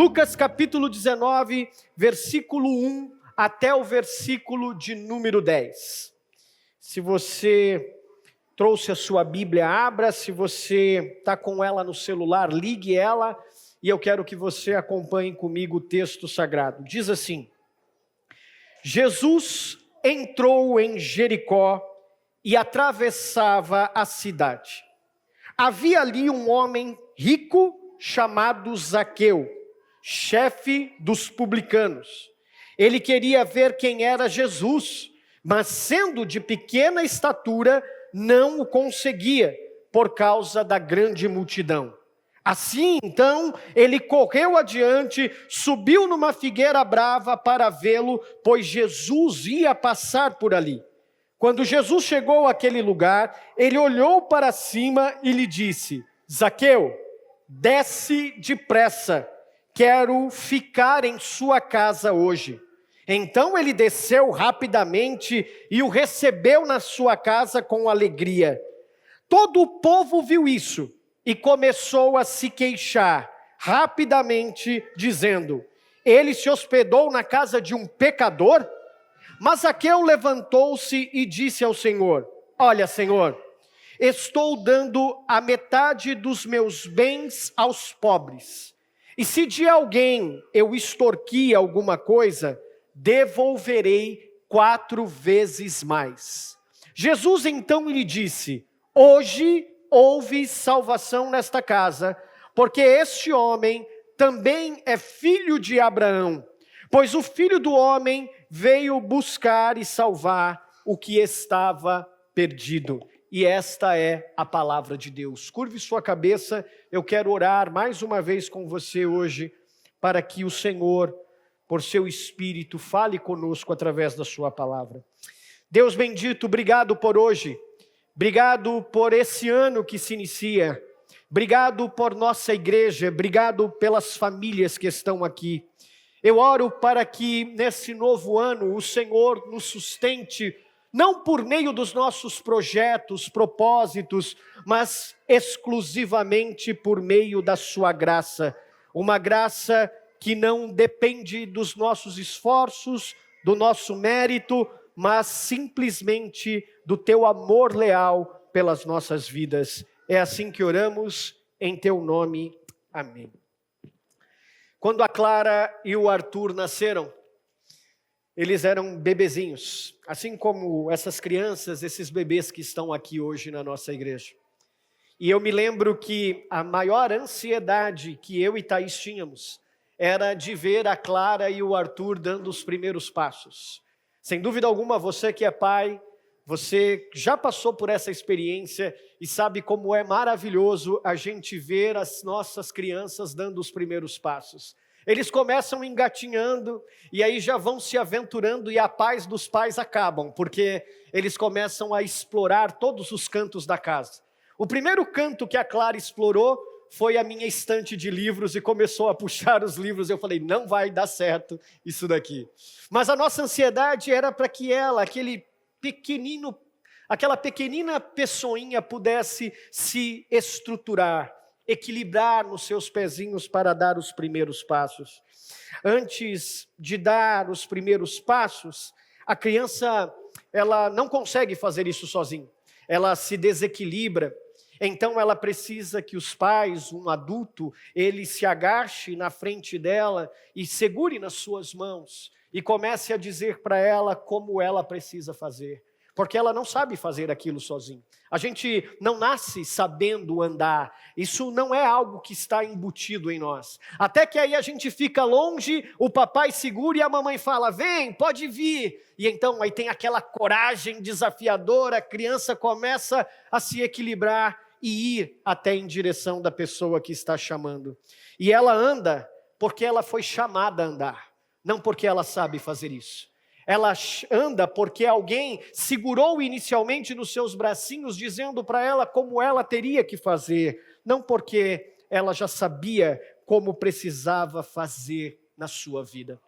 Lucas capítulo 19, versículo 1 até o versículo de número 10. Se você trouxe a sua Bíblia, abra. Se você está com ela no celular, ligue ela. E eu quero que você acompanhe comigo o texto sagrado. Diz assim: Jesus entrou em Jericó e atravessava a cidade. Havia ali um homem rico chamado Zaqueu, chefe dos publicanos. Ele queria ver quem era Jesus, mas sendo de pequena estatura, não o conseguia, por causa da grande multidão. Assim, então, ele correu adiante, subiu numa figueira brava para vê-lo, pois Jesus ia passar por ali. Quando Jesus chegou àquele lugar, ele olhou para cima e lhe disse: Zaqueu, desce depressa, quero ficar em sua casa hoje. Então ele desceu rapidamente e o recebeu na sua casa com alegria. Todo o povo viu isso e começou a se queixar rapidamente, dizendo: ele se hospedou na casa de um pecador? Mas Zaqueu levantou-se e disse ao Senhor: olha, Senhor, estou dando a metade dos meus bens aos pobres. E se de alguém eu extorqui alguma coisa, devolverei 4 vezes mais. Jesus então lhe disse: hoje houve salvação nesta casa, porque este homem também é filho de Abraão. Pois o Filho do Homem veio buscar e salvar o que estava perdido. E esta é a palavra de Deus. Curve sua cabeça, eu quero orar mais uma vez com você hoje, para que o Senhor, por seu Espírito, fale conosco através da sua palavra. Deus bendito, obrigado por hoje, obrigado por esse ano que se inicia, obrigado por nossa igreja, obrigado pelas famílias que estão aqui. Eu oro para que nesse novo ano o Senhor nos sustente, não por meio dos nossos projetos, propósitos, mas exclusivamente por meio da sua graça. Uma graça que não depende dos nossos esforços, do nosso mérito, mas simplesmente do teu amor leal pelas nossas vidas. É assim que oramos, em teu nome. Amém. Quando a Clara e o Arthur nasceram, eles eram bebezinhos, assim como essas crianças, esses bebês que estão aqui hoje na nossa igreja. E eu me lembro que a maior ansiedade que eu e Thaís tínhamos era de ver a Clara e o Arthur dando os primeiros passos. Sem dúvida alguma, você que é pai, você já passou por essa experiência e sabe como é maravilhoso a gente ver as nossas crianças dando os primeiros passos. Eles começam engatinhando e aí já vão se aventurando e a paz dos pais acabam, porque eles começam a explorar todos os cantos da casa. O primeiro canto que a Clara explorou foi a minha estante de livros e começou a puxar os livros. Eu falei, não vai dar certo isso daqui. Mas a nossa ansiedade era para que ela, aquela pequenina pessoinha pudesse se estruturar, equilibrar nos seus pezinhos para dar os primeiros passos. Antes de dar os primeiros passos, a criança, ela não consegue fazer isso sozinha. Ela se desequilibra. Então ela precisa que os pais, um adulto, ele se agache na frente dela e segure nas suas mãos e comece a dizer para ela como ela precisa fazer. Porque ela não sabe fazer aquilo sozinha. A gente não nasce sabendo andar. Isso não é algo que está embutido em nós. Até que aí a gente fica longe, o papai segura e a mamãe fala, vem, pode vir. E então aí tem aquela coragem desafiadora, a criança começa a se equilibrar e ir até em direção da pessoa que está chamando. E ela anda porque ela foi chamada a andar, não porque ela sabe fazer isso. Ela anda porque alguém segurou inicialmente nos seus bracinhos, dizendo para ela como ela teria que fazer, não porque ela já sabia como precisava fazer na sua vida.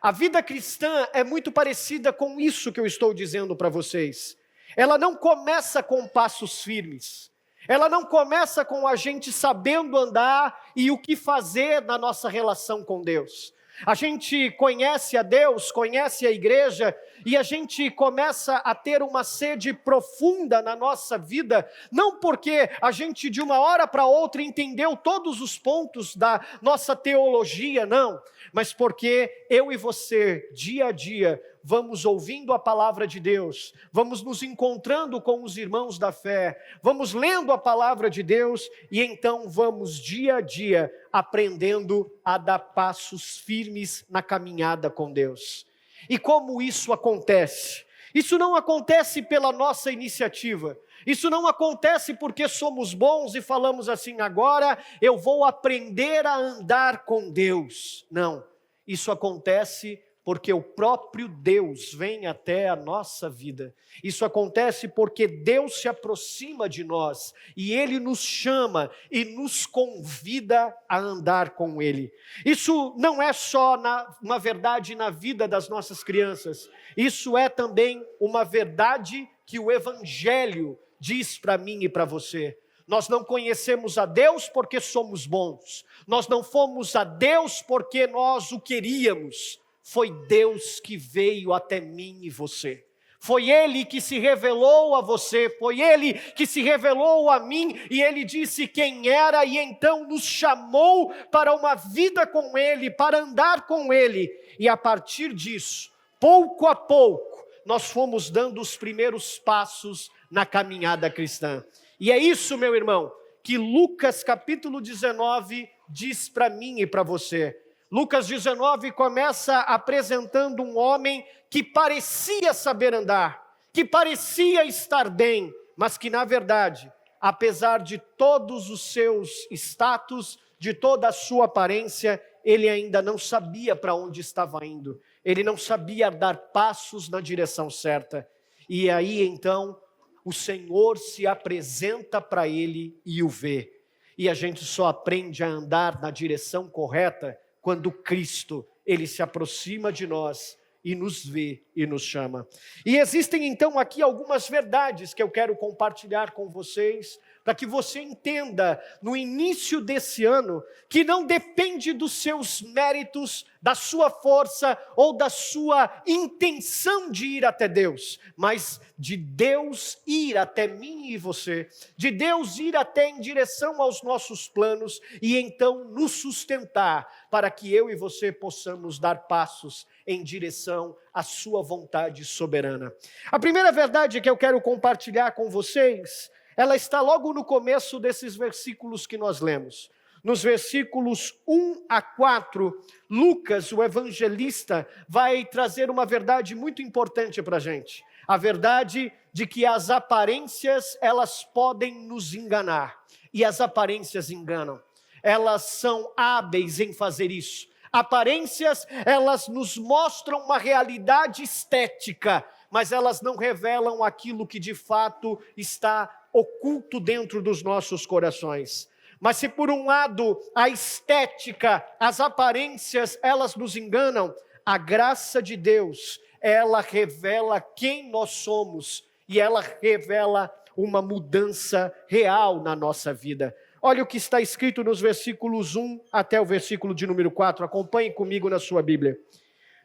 A vida cristã é muito parecida com isso que eu estou dizendo para vocês. Ela não começa com passos firmes. Ela não começa com a gente sabendo andar e o que fazer na nossa relação com Deus. A gente conhece a Deus, conhece a igreja, e a gente começa a ter uma sede profunda na nossa vida, não porque a gente de uma hora para outra entendeu todos os pontos da nossa teologia, não, mas porque eu e você, dia a dia, vamos ouvindo a palavra de Deus, vamos nos encontrando com os irmãos da fé, vamos lendo a palavra de Deus e então vamos dia a dia aprendendo a dar passos firmes na caminhada com Deus. E como isso acontece? Isso não acontece pela nossa iniciativa. Isso não acontece porque somos bons e falamos assim, agora eu vou aprender a andar com Deus. Não, isso acontece porque o próprio Deus vem até a nossa vida. Isso acontece porque Deus se aproxima de nós e Ele nos chama e nos convida a andar com Ele. Isso não é só uma verdade na vida das nossas crianças, isso é também uma verdade que o Evangelho diz para mim e para você. Nós não conhecemos a Deus porque somos bons, nós não fomos a Deus porque nós o queríamos. Foi Deus que veio até mim e você. Foi Ele que se revelou a você, foi Ele que se revelou a mim, e Ele disse quem era, e então nos chamou para uma vida com Ele, para andar com Ele. E a partir disso, pouco a pouco, nós fomos dando os primeiros passos na caminhada cristã. E é isso, meu irmão, que Lucas capítulo 19 diz para mim e para você. Lucas 19 começa apresentando um homem que parecia saber andar, que parecia estar bem, mas que na verdade, apesar de todos os seus status, de toda a sua aparência, ele ainda não sabia para onde estava indo, ele não sabia dar passos na direção certa. E aí então, o Senhor se apresenta para ele e o vê. E a gente só aprende a andar na direção correta quando Cristo, Ele se aproxima de nós e nos vê e nos chama. E existem então aqui algumas verdades que eu quero compartilhar com vocês, para que você entenda no início desse ano, que não depende dos seus méritos, da sua força ou da sua intenção de ir até Deus, mas de Deus ir até mim e você, de Deus ir até em direção aos nossos planos e então nos sustentar para que eu e você possamos dar passos em direção à sua vontade soberana. A primeira verdade que eu quero compartilhar com vocês, ela está logo no começo desses versículos que nós lemos. Nos versículos 1 a 4, Lucas, o evangelista, vai trazer uma verdade muito importante para a gente. A verdade de que as aparências, elas podem nos enganar. E as aparências enganam. Elas são hábeis em fazer isso. Aparências, elas nos mostram uma realidade estética, mas elas não revelam aquilo que de fato está oculto dentro dos nossos corações. Mas se por um lado a estética, as aparências, elas nos enganam, a graça de Deus, ela revela quem nós somos e ela revela uma mudança real na nossa vida. Olha o que está escrito nos versículos 1 até o versículo de número 4, acompanhe comigo na sua Bíblia.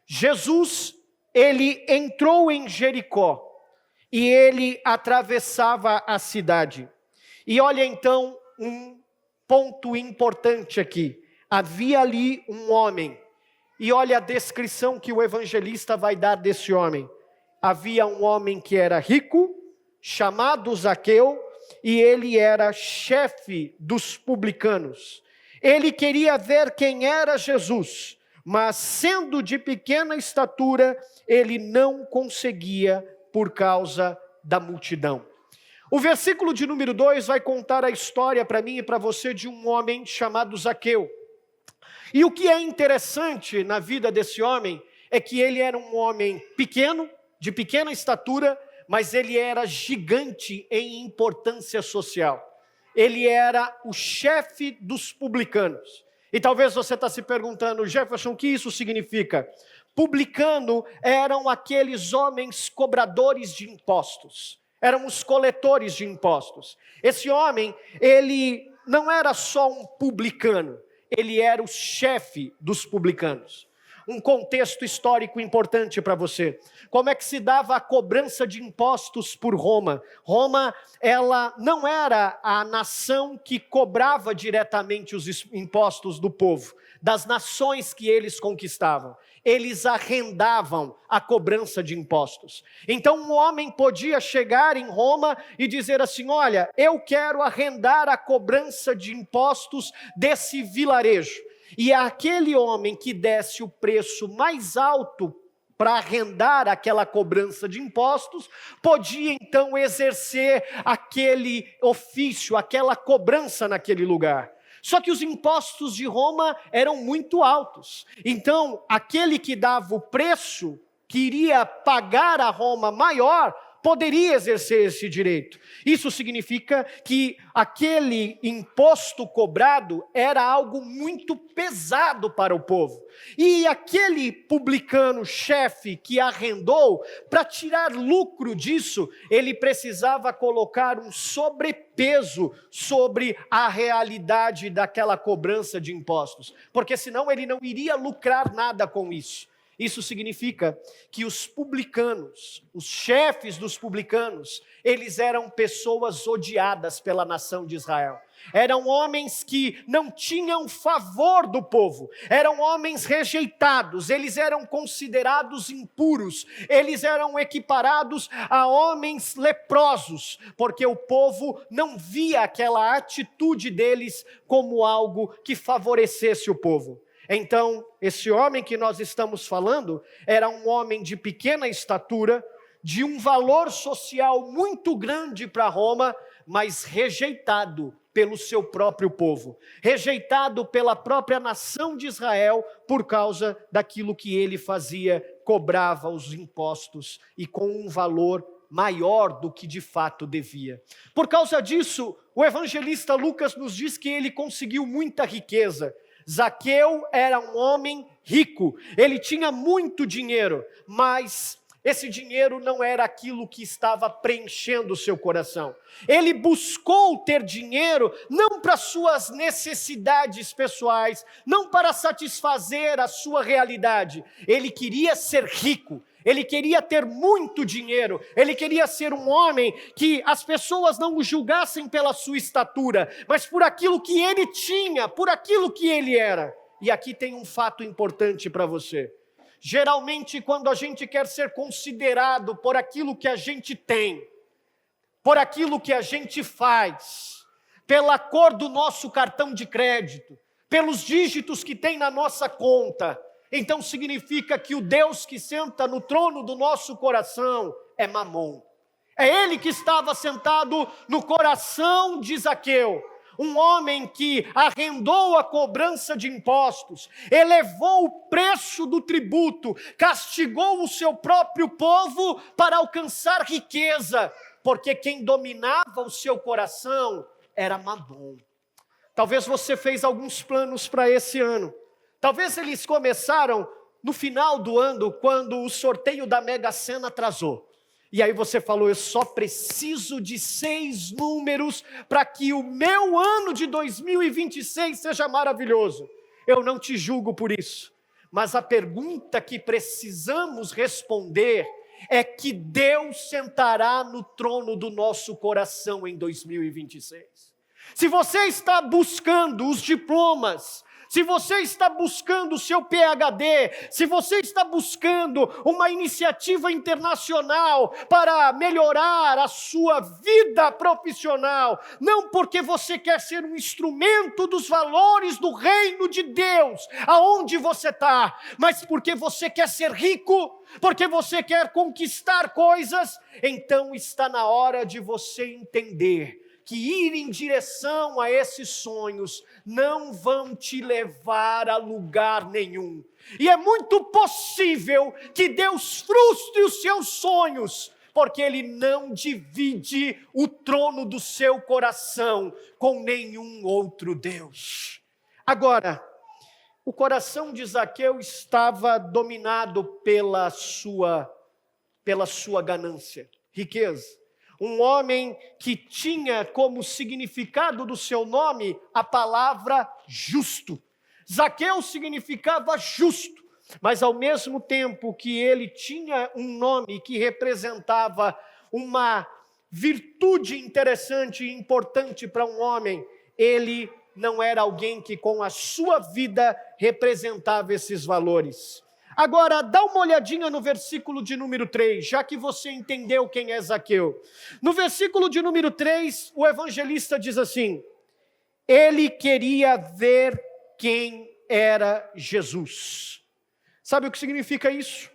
Jesus, ele entrou em Jericó e ele atravessava a cidade. E olha então um ponto importante aqui. Havia ali um homem, e olha a descrição que o evangelista vai dar desse homem. Havia um homem que era rico, chamado Zaqueu, e ele era chefe dos publicanos. Ele queria ver quem era Jesus, mas sendo de pequena estatura, ele não conseguia por causa da multidão. O versículo de número 2 vai contar a história para mim e para você de um homem chamado Zaqueu. E o que é interessante na vida desse homem é que ele era um homem pequeno, de pequena estatura, mas ele era gigante em importância social. Ele era o chefe dos publicanos. E talvez você está se perguntando, Jefferson, o que isso significa? Publicano eram aqueles homens cobradores de impostos. eram os coletores de impostos. Esse homem, ele não era só um publicano, ele era o chefe dos publicanos. Um contexto histórico importante para você. Como é que se dava a cobrança de impostos por Roma? Roma, ela não era a nação que cobrava diretamente os impostos do povo, das nações que eles conquistavam. Eles arrendavam a cobrança de impostos. Então um homem podia chegar em Roma e dizer assim: olha, eu quero arrendar a cobrança de impostos desse vilarejo. E aquele homem que desse o preço mais alto para arrendar aquela cobrança de impostos, podia então exercer aquele ofício, aquela cobrança naquele lugar. Só que os impostos de Roma eram muito altos. Então, aquele que dava o preço, que iria pagar a Roma maior, poderia exercer esse direito. Isso significa que aquele imposto cobrado era algo muito pesado para o povo. E aquele publicano chefe que arrendou, para tirar lucro disso, ele precisava colocar um sobrepeso sobre a realidade daquela cobrança de impostos, porque senão ele não iria lucrar nada com isso. Isso significa que os publicanos, os chefes dos publicanos, eles eram pessoas odiadas pela nação de Israel. Eram homens que não tinham favor do povo, eram homens rejeitados, eles eram considerados impuros, eles eram equiparados a homens leprosos, porque o povo não via aquela atitude deles como algo que favorecesse o povo. Então, esse homem que nós estamos falando era um homem de pequena estatura, de um valor social muito grande para Roma, mas rejeitado pelo seu próprio povo, rejeitado pela própria nação de Israel por causa daquilo que ele fazia, cobrava os impostos e com um valor maior do que de fato devia. Por causa disso, o evangelista Lucas nos diz que ele conseguiu muita riqueza. Zaqueu era um homem rico, ele tinha muito dinheiro, mas esse dinheiro não era aquilo que estava preenchendo o seu coração. Ele buscou ter dinheiro não para suas necessidades pessoais, não para satisfazer a sua realidade. Ele queria ser rico. Ele queria ter muito dinheiro, ele queria ser um homem que as pessoas não o julgassem pela sua estatura, mas por aquilo que ele tinha, por aquilo que ele era. E aqui tem um fato importante para você. Geralmente, quando a gente quer ser considerado por aquilo que a gente tem, por aquilo que a gente faz, pela cor do nosso cartão de crédito, pelos dígitos que tem na nossa conta, então significa que o Deus que senta no trono do nosso coração é Mamon. É ele que estava sentado no coração de Zaqueu, um homem que arrendou a cobrança de impostos, elevou o preço do tributo, castigou o seu próprio povo para alcançar riqueza, porque quem dominava o seu coração era Mamon. Talvez você fez alguns planos para esse ano. Talvez eles começaram no final do ano, quando o sorteio da Mega Sena atrasou. E aí você falou: eu só preciso de 6 números para que o meu ano de 2026 seja maravilhoso. Eu não te julgo por isso. Mas a pergunta que precisamos responder é que Deus sentará no trono do nosso coração em 2026. Se você está buscando os diplomas, se você está buscando o seu PhD, se você está buscando uma iniciativa internacional para melhorar a sua vida profissional, não porque você quer ser um instrumento dos valores do reino de Deus, aonde você está, mas porque você quer ser rico, porque você quer conquistar coisas, então está na hora de você entender que ir em direção a esses sonhos não vão te levar a lugar nenhum. E é muito possível que Deus frustre os seus sonhos, porque Ele não divide o trono do seu coração com nenhum outro Deus. Agora, o coração de Zaqueu estava dominado pela sua ganância, riqueza. um homem que tinha como significado do seu nome a palavra justo. Zaqueu significava justo, mas ao mesmo tempo que ele tinha um nome que representava uma virtude interessante e importante para um homem, ele não era alguém que com a sua vida representava esses valores. Agora, dá uma olhadinha no versículo de número 3, já que você entendeu quem é Zaqueu. No versículo de número 3, o evangelista diz assim: ele queria ver quem era Jesus. Sabe o que significa isso?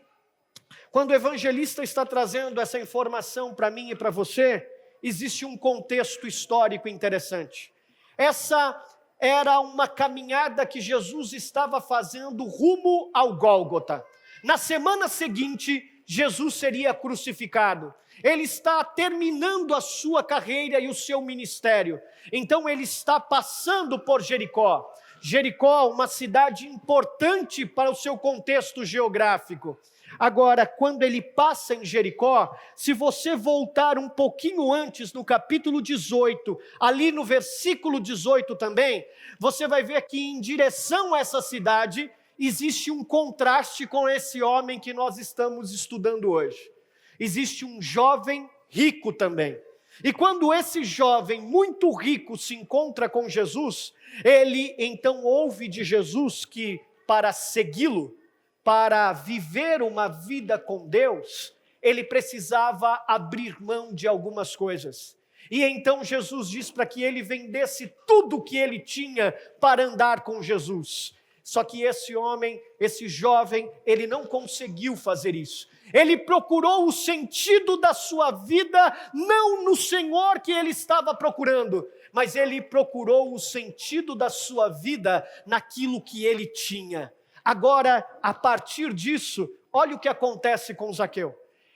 Quando o evangelista está trazendo essa informação para mim e para você, existe um contexto histórico interessante. Essa era uma caminhada que Jesus estava fazendo rumo ao Gólgota. Na semana seguinte, Jesus seria crucificado. Ele está terminando a sua carreira e o seu ministério. Então ele está passando por Jericó. Jericó, uma cidade importante para o seu contexto geográfico. Agora, quando ele passa em Jericó, se você voltar um pouquinho antes, no capítulo 18, ali no versículo 18 também, você vai ver que em direção a essa cidade, existe um contraste com esse homem que nós estamos estudando hoje. Existe um jovem rico também. E quando esse jovem muito rico se encontra com Jesus, ele então ouve de Jesus que para segui-lo, para viver uma vida com Deus, ele precisava abrir mão de algumas coisas. E então Jesus diz para que ele vendesse tudo que ele tinha para andar com Jesus. Só que esse homem, esse jovem, ele não conseguiu fazer isso. Ele procurou o sentido da sua vida, não no Senhor que ele estava procurando, mas ele procurou o sentido da sua vida naquilo que ele tinha. Agora, a partir disso, olha o que acontece com Zaqueu.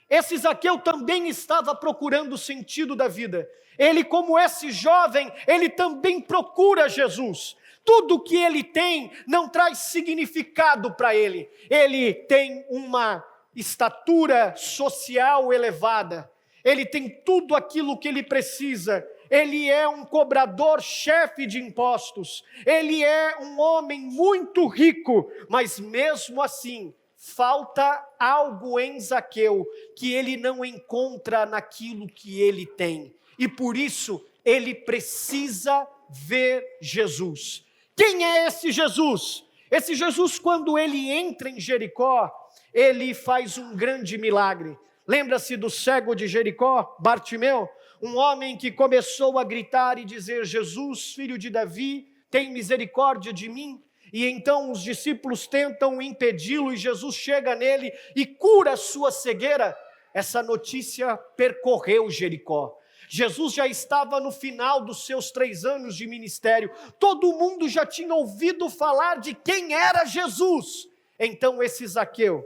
Esse Zaqueu também estava procurando o sentido da vida. Ele, como esse jovem, ele também procura Jesus. Tudo que ele tem não traz significado para ele. Ele tem uma estatura social elevada. Ele tem tudo aquilo que ele precisa. Ele é um cobrador-chefe de impostos. Ele é um homem muito rico, mas mesmo assim, falta algo em Zaqueu que ele não encontra naquilo que ele tem. E por isso, ele precisa ver Jesus. Quem é esse Jesus? Esse Jesus, quando ele entra em Jericó, ele faz um grande milagre. Lembra-se do cego de Jericó, Bartimeu? Um homem que começou a gritar e dizer: Jesus, filho de Davi, tem misericórdia de mim. E então os discípulos tentam impedi-lo e Jesus chega nele e cura a sua cegueira. Essa notícia percorreu Jericó. Jesus já estava no final dos seus 3 anos de ministério. Todo mundo já tinha ouvido falar de quem era Jesus. Então esse Zaqueu,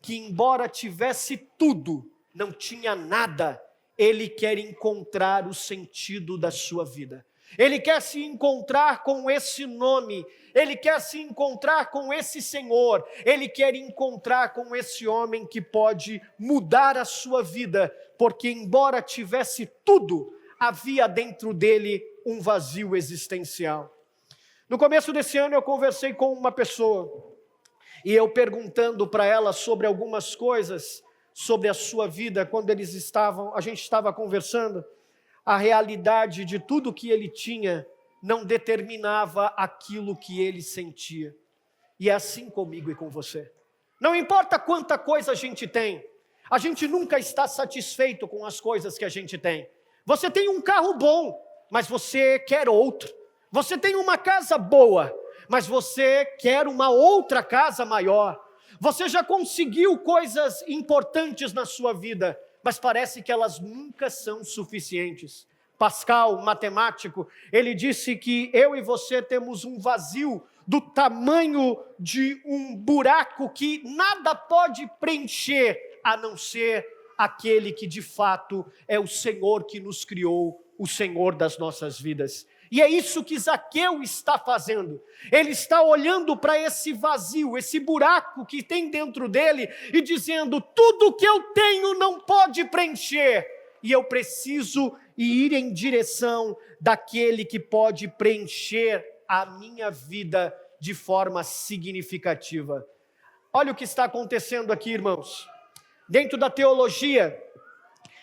que embora tivesse tudo, não tinha nada, ele quer encontrar o sentido da sua vida. Ele quer se encontrar com esse nome, ele quer se encontrar com esse Senhor, ele quer encontrar com esse homem que pode mudar a sua vida, porque embora tivesse tudo, havia dentro dele um vazio existencial. No começo desse ano eu conversei com uma pessoa, e eu perguntando para ela sobre algumas coisas, sobre a sua vida, quando a gente estava conversando, a realidade de tudo que ele tinha não determinava aquilo que ele sentia. E é assim comigo e com você. Não importa quanta coisa a gente tem, a gente nunca está satisfeito com as coisas que a gente tem. Você tem um carro bom, mas você quer outro. Você tem uma casa boa, mas você quer uma outra casa maior. Você já conseguiu coisas importantes na sua vida, mas parece que elas nunca são suficientes. Pascal, matemático, ele disse que eu e você temos um vazio do tamanho de um buraco que nada pode preencher, a não ser aquele que de fato é o Senhor que nos criou, o Senhor das nossas vidas. E é isso que Zaqueu está fazendo. Ele está olhando para esse vazio, esse buraco que tem dentro dele e dizendo: tudo que eu tenho não pode preencher, e eu preciso ir em direção daquele que pode preencher a minha vida de forma significativa. Olha o que está acontecendo aqui, irmãos. Dentro da teologia,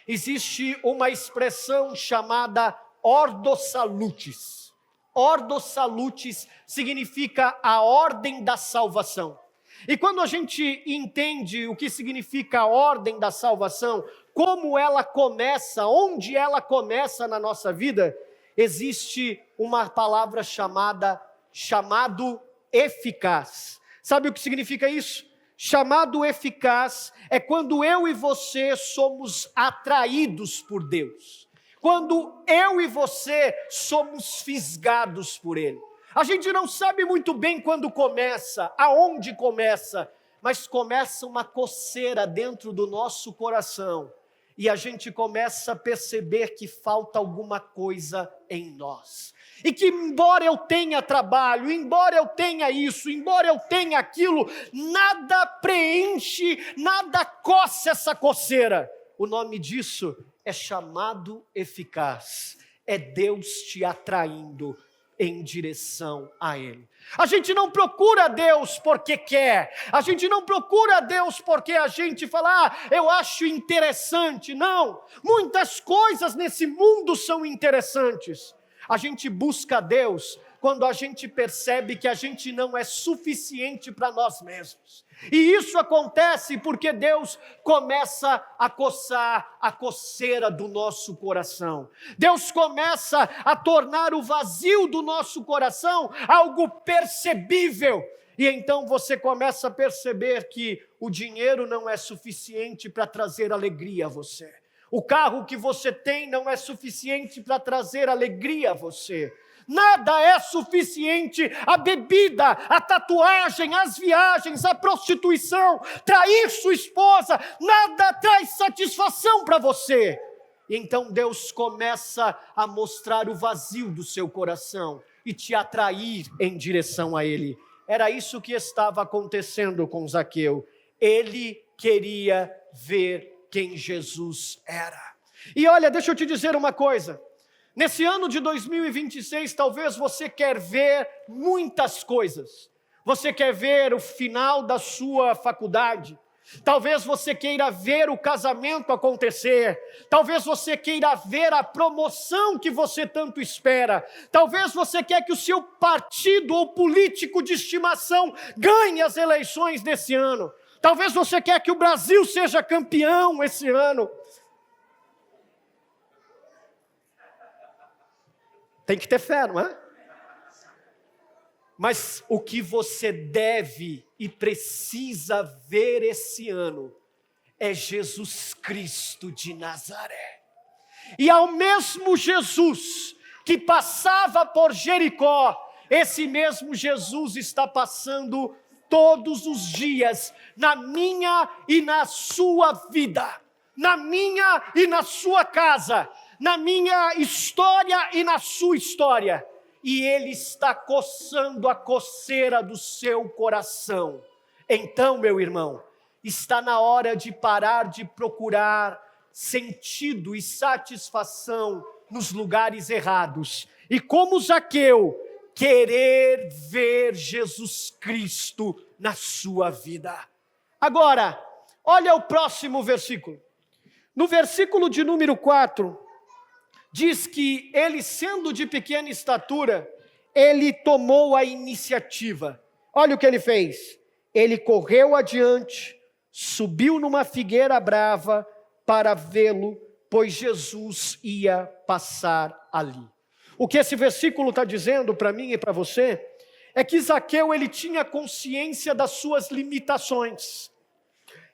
existe uma expressão chamada Ordo Salutis. Ordo Salutis significa a ordem da salvação. E quando a gente entende o que significa a ordem da salvação, como ela começa, onde ela começa na nossa vida, existe uma palavra chamado eficaz. Sabe o que significa isso? Chamado eficaz é quando eu e você somos atraídos por Deus. Quando eu e você somos fisgados por Ele. A gente não sabe muito bem quando começa, aonde começa, mas começa uma coceira dentro do nosso coração. E a gente começa a perceber que falta alguma coisa em nós. E que embora eu tenha trabalho, embora eu tenha isso, embora eu tenha aquilo, nada preenche, nada coça essa coceira. O nome disso é chamado eficaz. É Deus te atraindo em direção a Ele. A gente não procura Deus porque quer, a gente não procura Deus porque a gente fala, eu acho interessante. Não, muitas coisas nesse mundo são interessantes. A gente busca Deus quando a gente percebe que a gente não é suficiente para nós mesmos. E isso acontece porque Deus começa a coçar a coceira do nosso coração. Deus começa a tornar o vazio do nosso coração algo percebível. E então você começa a perceber que o dinheiro não é suficiente para trazer alegria a você. O carro que você tem não é suficiente para trazer alegria a você. Nada é suficiente, a bebida, a tatuagem, as viagens, a prostituição, trair sua esposa, nada traz satisfação para você. E então Deus começa a mostrar o vazio do seu coração e te atrair em direção a Ele. Era isso que estava acontecendo com Zaqueu. Ele queria ver quem Jesus era. E olha, deixa eu te dizer uma coisa. Nesse ano de 2026, talvez você quer ver muitas coisas. Você quer ver o final da sua faculdade. Talvez você queira ver o casamento acontecer. Talvez você queira ver a promoção que você tanto espera. Talvez você quer que o seu partido ou político de estimação ganhe as eleições desse ano. Talvez você quer que o Brasil seja campeão esse ano. Tem que ter fé, não é? Mas o que você deve e precisa ver esse ano é Jesus Cristo de Nazaré. E ao mesmo Jesus que passava por Jericó, esse mesmo Jesus está passando todos os dias na minha e na sua vida, na minha e na sua casa, na minha história e na sua história. E Ele está coçando a coceira do seu coração. Então, meu irmão, está na hora de parar de procurar sentido e satisfação nos lugares errados. E como Zaqueu, querer ver Jesus Cristo na sua vida. Agora, olha o próximo versículo. No versículo de número 4, diz que ele, sendo de pequena estatura, ele tomou a iniciativa. Olha o que ele fez. Ele correu adiante, subiu numa figueira brava para vê-lo, pois Jesus ia passar ali. O que esse versículo está dizendo para mim e para você, é que Zaqueu ele tinha consciência das suas limitações.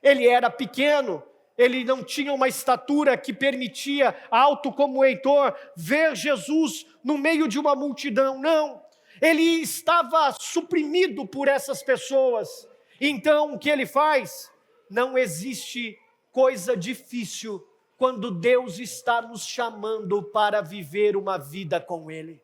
Ele era pequeno, ele não tinha uma estatura que permitia, alto como o Heitor, ver Jesus no meio de uma multidão. Não, ele estava suprimido por essas pessoas. Então, o que ele faz? Não existe coisa difícil quando Deus está nos chamando para viver uma vida com Ele.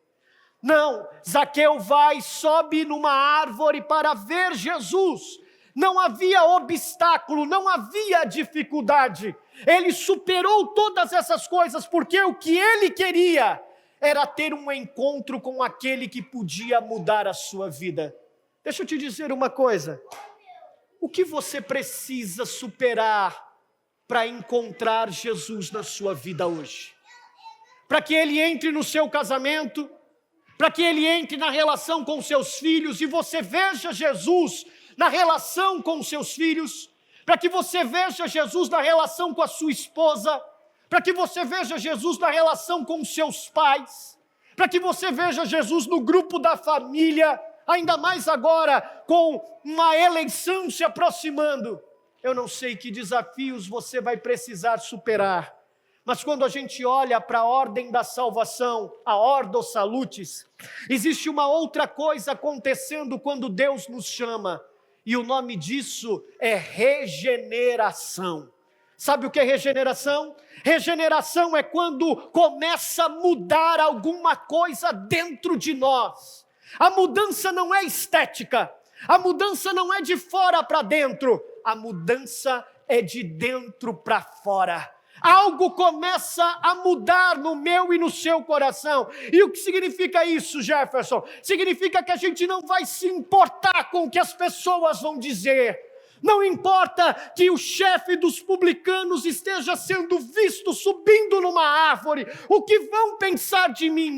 Não, Zaqueu vai, sobe numa árvore para ver Jesus. não havia obstáculo, não havia dificuldade. Ele superou todas essas coisas, porque o que ele queria era ter um encontro com aquele que podia mudar a sua vida. Deixa eu te dizer uma coisa. O que você precisa superar para encontrar Jesus na sua vida hoje? Para que ele entre no seu casamento, para que ele entre na relação com seus filhos e você veja Jesus na relação com seus filhos, para que você veja Jesus na relação com a sua esposa, para que você veja Jesus na relação com seus pais, para que você veja Jesus no grupo da família, ainda mais agora com uma eleição se aproximando. Eu não sei que desafios você vai precisar superar, mas quando a gente olha para a ordem da salvação, a Ordo Salutis, existe uma outra coisa acontecendo quando Deus nos chama, e o nome disso é regeneração. Sabe o que é regeneração? Regeneração é quando começa a mudar alguma coisa dentro de nós. A mudança não é estética, a mudança não é de fora para dentro, a mudança é de dentro para fora. Algo começa a mudar no meu e no seu coração. E o que significa isso, Jefferson? Significa que a gente não vai se importar com o que as pessoas vão dizer. Não importa que o chefe dos publicanos esteja sendo visto subindo numa árvore. O que vão pensar de mim?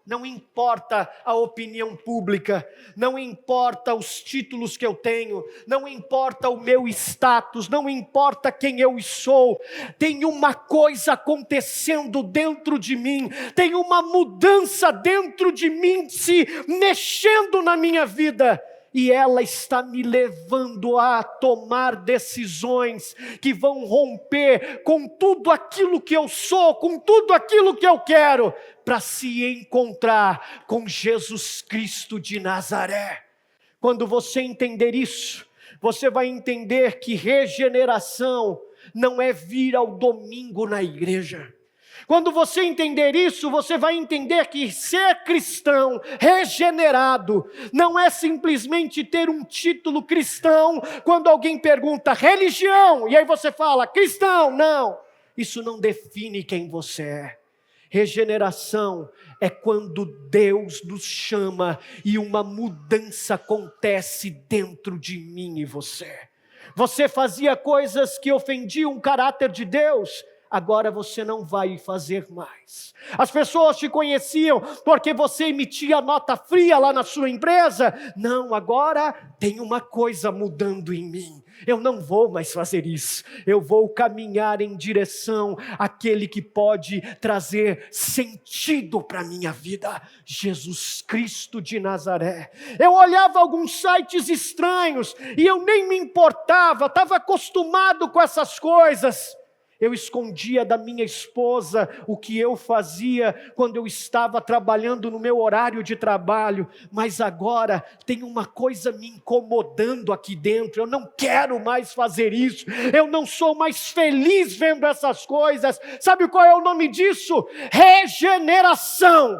Não importa a opinião pública, não importa os títulos que eu tenho, não importa o meu status, não importa quem eu sou. Tem uma coisa acontecendo dentro de mim, tem uma mudança dentro de mim se mexendo na minha vida. E ela está me levando a tomar decisões que vão romper com tudo aquilo que eu sou, com tudo aquilo que eu quero, para se encontrar com Jesus Cristo de Nazaré. Quando você entender isso, você vai entender que regeneração não é vir ao domingo na igreja. Quando você entender isso, você vai entender que ser cristão, regenerado, não é simplesmente ter um título cristão. Quando alguém pergunta religião, e aí você fala cristão, não. Isso não define quem você é. Regeneração é quando Deus nos chama e uma mudança acontece dentro de mim e você. Você fazia coisas que ofendiam o caráter de Deus, agora você não vai fazer mais. As pessoas te conheciam porque você emitia nota fria lá na sua empresa. Não, agora tem uma coisa mudando em mim. Eu não vou mais fazer isso. Eu vou caminhar em direção àquele que pode trazer sentido para a minha vida. Jesus Cristo de Nazaré. Eu olhava alguns sites estranhos e eu nem me importava, estava acostumado com essas coisas. Eu escondia da minha esposa o que eu fazia quando eu estava trabalhando no meu horário de trabalho, mas agora tem uma coisa me incomodando aqui dentro. Eu não quero mais fazer isso, eu não sou mais feliz vendo essas coisas. Sabe qual é o nome disso? Regeneração.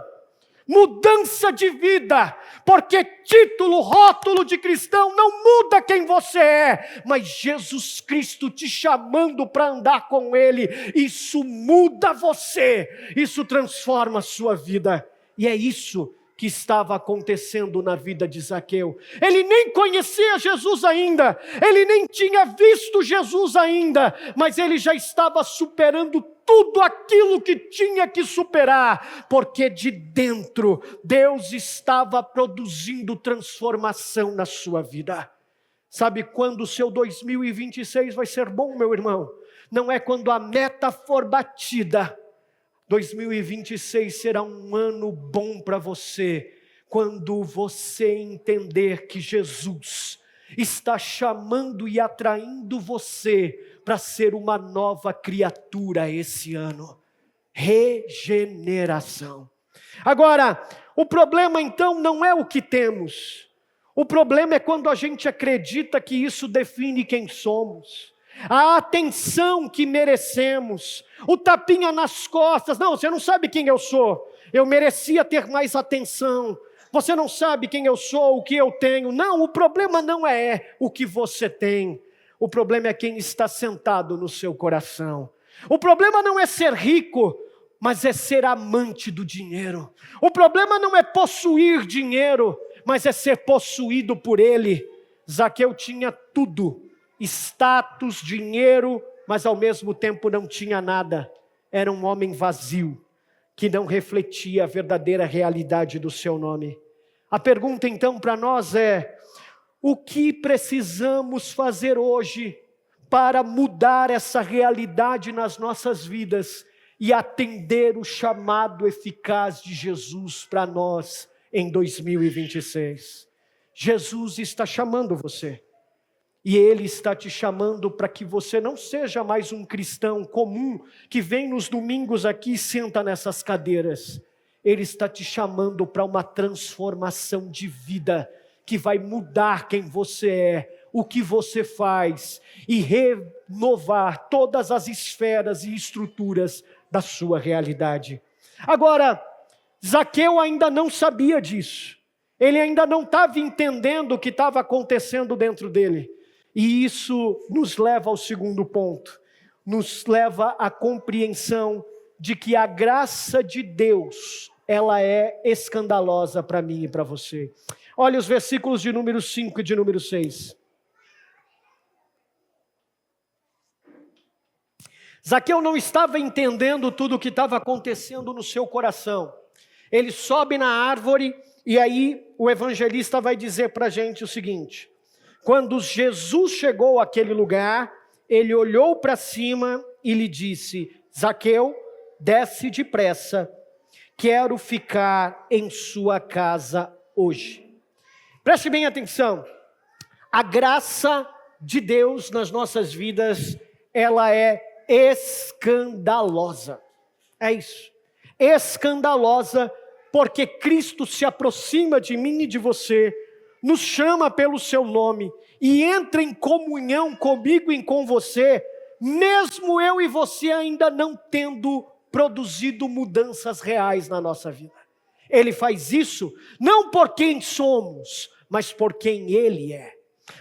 Mudança de vida, porque título, rótulo de cristão não muda quem você é, mas Jesus Cristo te chamando para andar com Ele, isso muda você, isso transforma a sua vida, e é isso que estava acontecendo na vida de Zaqueu. Ele nem conhecia Jesus ainda, ele nem tinha visto Jesus ainda, mas ele já estava superando tudo aquilo que tinha que superar, porque de dentro Deus estava produzindo transformação na sua vida. Sabe quando o seu 2026 vai ser bom, meu irmão? Não é quando a meta for batida. 2026 será um ano bom para você, quando você entender que Jesus está chamando e atraindo você para ser uma nova criatura esse ano. Regeneração. Agora, o problema então não é o que temos. O problema é quando a gente acredita que isso define quem somos. A atenção que merecemos, o tapinha nas costas. Não, você não sabe quem eu sou. Eu merecia ter mais atenção. Você não sabe quem eu sou, o que eu tenho. Não, o problema não é o que você tem. O problema é quem está sentado no seu coração. O problema não é ser rico, mas é ser amante do dinheiro. O problema não é possuir dinheiro, mas é ser possuído por ele. Zaqueu tinha tudo, status, dinheiro, mas ao mesmo tempo não tinha nada. Era um homem vazio, que não refletia a verdadeira realidade do seu nome. A pergunta então para nós é: o que precisamos fazer hoje para mudar essa realidade nas nossas vidas e atender o chamado eficaz de Jesus para nós em 2026? Jesus está chamando você. E Ele está te chamando para que você não seja mais um cristão comum que vem nos domingos aqui e senta nessas cadeiras. Ele está te chamando para uma transformação de vida que vai mudar quem você é, o que você faz e renovar todas as esferas e estruturas da sua realidade. Agora, Zaqueu ainda não sabia disso. Ele ainda não estava entendendo o que estava acontecendo dentro dele. E isso nos leva ao segundo ponto. Nos leva à compreensão de que a graça de Deus, ela é escandalosa para mim e para você. Olha os versículos de número 5 e de número 6. Zaqueu não estava entendendo tudo o que estava acontecendo no seu coração. Ele sobe na árvore e aí o evangelista vai dizer para a gente o seguinte: quando Jesus chegou àquele lugar, ele olhou para cima e lhe disse: Zaqueu, desce depressa, quero ficar em sua casa hoje. Preste bem atenção, a graça de Deus nas nossas vidas, ela é escandalosa. É isso, escandalosa, porque Cristo se aproxima de mim e de você, nos chama pelo seu nome e entra em comunhão comigo e com você, mesmo eu e você ainda não tendo produzido mudanças reais na nossa vida. Ele faz isso não por quem somos, mas por quem Ele é.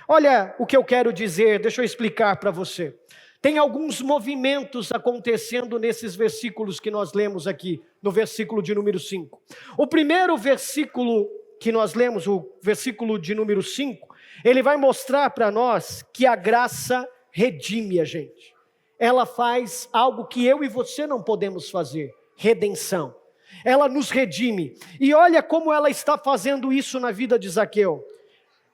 Olha o que eu quero dizer, deixa eu explicar para você. Tem alguns movimentos acontecendo nesses versículos que nós lemos aqui, no versículo de número 5. O primeiro versículo que nós lemos, o versículo de número 5, ele vai mostrar para nós que a graça redime a gente. Ela faz algo que eu e você não podemos fazer, redenção. Ela nos redime. E olha como ela está fazendo isso na vida de Zaqueu.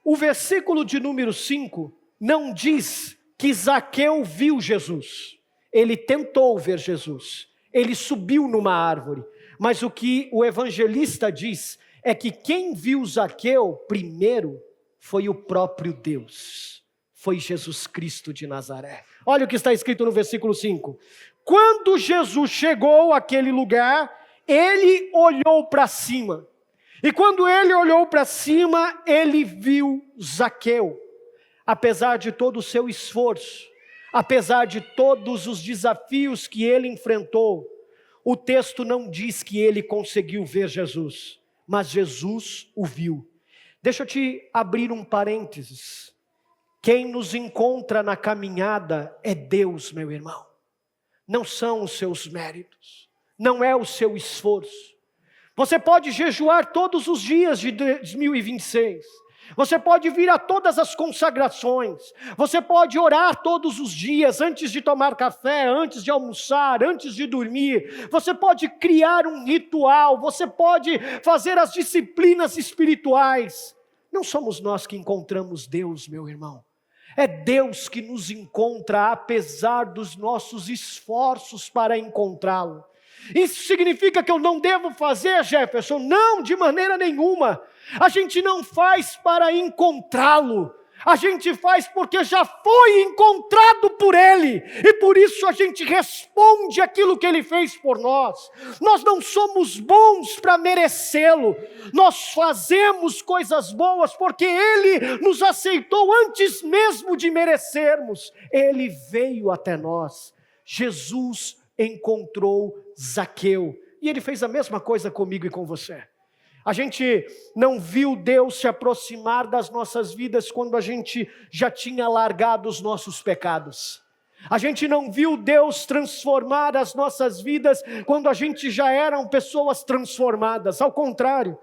O versículo de número 5 não diz que Zaqueu viu Jesus. Ele tentou ver Jesus. Ele subiu numa árvore. Mas o que o evangelista diz é que quem viu Zaqueu primeiro foi o próprio Deus. Foi Jesus Cristo de Nazaré. Olha o que está escrito no versículo 5. Quando Jesus chegou àquele lugar, ele olhou para cima. E quando ele olhou para cima, ele viu Zaqueu. Apesar de todo o seu esforço, apesar de todos os desafios que ele enfrentou, o texto não diz que ele conseguiu ver Jesus, mas Jesus o viu. Deixa eu te abrir um parênteses. Quem nos encontra na caminhada é Deus, meu irmão. Não são os seus méritos, não é o seu esforço. Você pode jejuar todos os dias de 2026. Você pode vir a todas as consagrações. Você pode orar todos os dias, antes de tomar café, antes de almoçar, antes de dormir. Você pode criar um ritual. Você pode fazer as disciplinas espirituais. Não somos nós que encontramos Deus, meu irmão. É Deus que nos encontra, apesar dos nossos esforços para encontrá-lo. Isso significa que eu não devo fazer, Jefferson? Não, de maneira nenhuma. A gente não faz para encontrá-lo. A gente faz porque já foi encontrado por Ele. E por isso a gente responde aquilo que Ele fez por nós. Nós não somos bons para merecê-lo. Nós fazemos coisas boas porque Ele nos aceitou antes mesmo de merecermos. Ele veio até nós. Jesus encontrou Zaqueu. E Ele fez a mesma coisa comigo e com você. A gente não viu Deus se aproximar das nossas vidas quando a gente já tinha largado os nossos pecados. A gente não viu Deus transformar as nossas vidas quando a gente já eram pessoas transformadas. Ao contrário,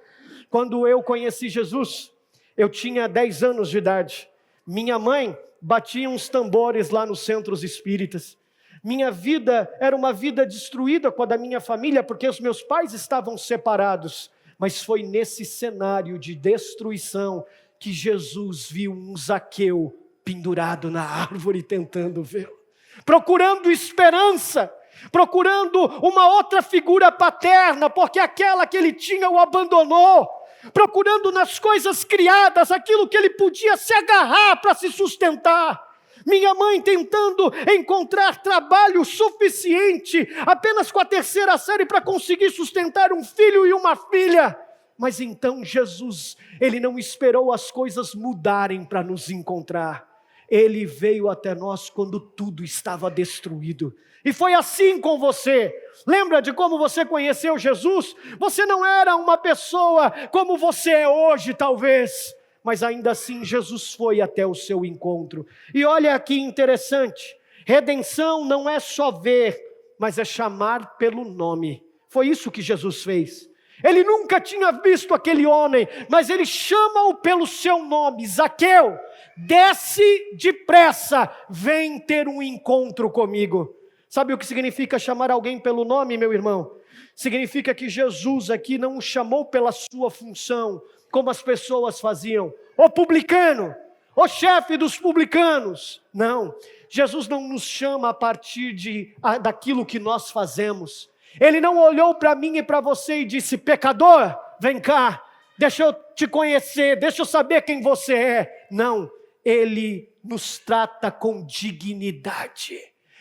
quando eu conheci Jesus, eu tinha 10 anos de idade. Minha mãe batia uns tambores lá nos centros espíritas. Minha vida era uma vida destruída com a da minha família, porque os meus pais estavam separados. Mas foi nesse cenário de destruição que Jesus viu um Zaqueu pendurado na árvore tentando vê-lo. Procurando esperança, procurando uma outra figura paterna, porque aquela que ele tinha o abandonou. Procurando nas coisas criadas aquilo que ele podia se agarrar para se sustentar. Minha mãe tentando encontrar trabalho suficiente, apenas com a 3ª série para conseguir sustentar um filho e uma filha. Mas então Jesus, ele não esperou as coisas mudarem para nos encontrar. Ele veio até nós quando tudo estava destruído. E foi assim com você. Lembra de como você conheceu Jesus? Você não era uma pessoa como você é hoje, talvez. Mas ainda assim Jesus foi até o seu encontro. E olha aqui interessante. Redenção não é só ver, mas é chamar pelo nome. Foi isso que Jesus fez. Ele nunca tinha visto aquele homem, mas ele chama-o pelo seu nome. Zaqueu, desce depressa, vem ter um encontro comigo. Sabe o que significa chamar alguém pelo nome, meu irmão? Significa que Jesus aqui não o chamou pela sua função, como as pessoas faziam. O publicano, o chefe dos publicanos. Não, Jesus não nos chama a partir daquilo que nós fazemos. Ele não olhou para mim e para você e disse: pecador, vem cá, deixa eu te conhecer, deixa eu saber quem você é. Não, ele nos trata com dignidade.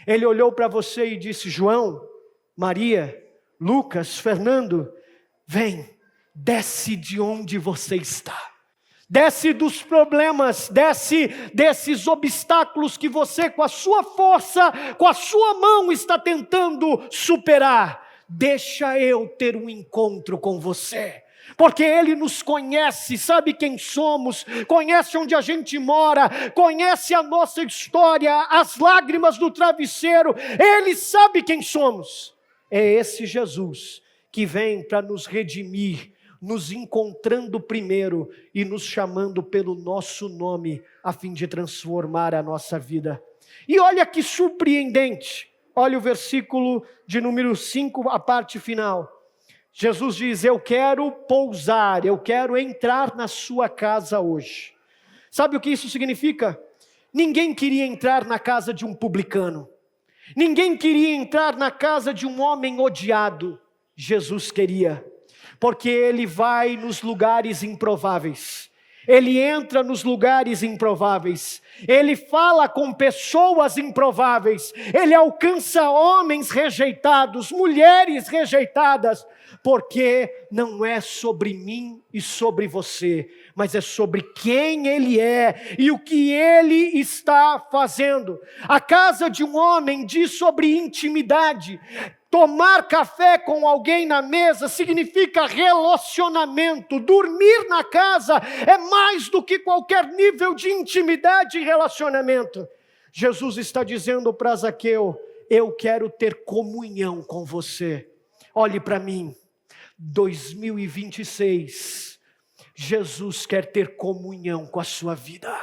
Ele olhou para você e disse: João, Maria, Lucas, Fernando, vem, desce de onde você está. Desce dos problemas, desce desses obstáculos que você com a sua força, com a sua mão está tentando superar. Deixa eu ter um encontro com você. Porque Ele nos conhece, sabe quem somos, conhece onde a gente mora, conhece a nossa história, as lágrimas do travesseiro. Ele sabe quem somos. É esse Jesus que vem para nos redimir, nos encontrando primeiro e nos chamando pelo nosso nome, a fim de transformar a nossa vida. E olha que surpreendente, olha o versículo de número 5, a parte final. Jesus diz: eu quero pousar, eu quero entrar na sua casa hoje. Sabe o que isso significa? Ninguém queria entrar na casa de um publicano. Ninguém queria entrar na casa de um homem odiado. Jesus queria, porque Ele vai nos lugares improváveis. Ele entra nos lugares improváveis. Ele fala com pessoas improváveis. Ele alcança homens rejeitados, mulheres rejeitadas. Porque não é sobre mim e sobre você, mas é sobre quem Ele é e o que Ele está fazendo. A casa de um homem diz sobre intimidade. Tomar café com alguém na mesa significa relacionamento. Dormir na casa é mais do que qualquer nível de intimidade e relacionamento. Jesus está dizendo para Zaqueu: eu quero ter comunhão com você. Olhe para mim, 2026, Jesus quer ter comunhão com a sua vida.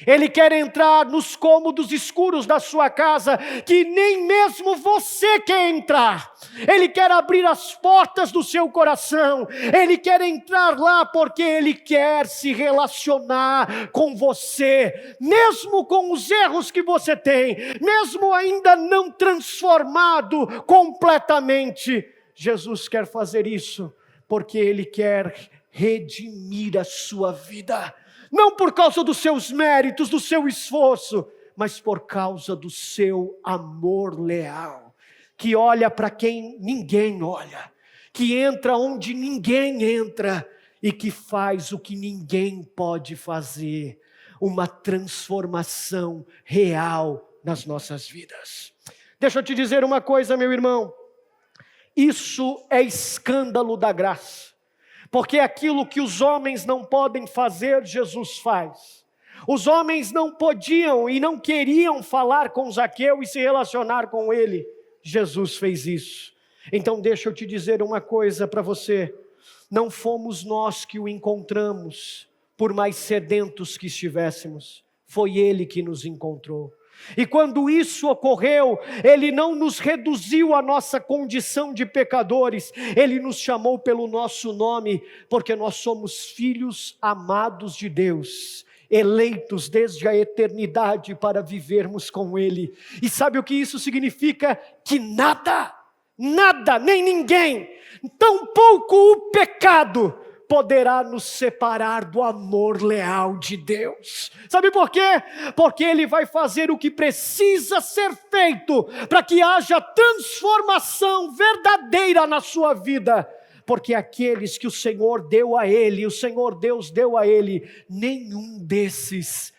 Ele quer entrar nos cômodos escuros da sua casa, que nem mesmo você quer entrar. Ele quer abrir as portas do seu coração. Ele quer entrar lá porque Ele quer se relacionar com você. Mesmo com os erros que você tem, mesmo ainda não transformado completamente, Jesus quer fazer isso porque Ele quer redimir a sua vida. Não por causa dos seus méritos, do seu esforço, mas por causa do seu amor leal, que olha para quem ninguém olha, que entra onde ninguém entra e que faz o que ninguém pode fazer, uma transformação real nas nossas vidas. Deixa eu te dizer uma coisa, meu irmão, isso é escândalo da graça. Porque aquilo que os homens não podem fazer, Jesus faz. Os homens não podiam e não queriam falar com Zaqueu e se relacionar com ele. Jesus fez isso. Então deixa eu te dizer uma coisa para você. Não fomos nós que o encontramos, por mais sedentos que estivéssemos. Foi ele que nos encontrou. E quando isso ocorreu, ele não nos reduziu à nossa condição de pecadores, ele nos chamou pelo nosso nome, porque nós somos filhos amados de Deus, eleitos desde a eternidade para vivermos com ele. E sabe o que isso significa? Que nada, nem ninguém, tampouco o pecado, poderá nos separar do amor leal de Deus. Sabe por quê? Porque Ele vai fazer o que precisa ser feito para que haja transformação verdadeira na sua vida. Porque aqueles que o Senhor deu a Ele, o Senhor Deus deu a Ele, nenhum desses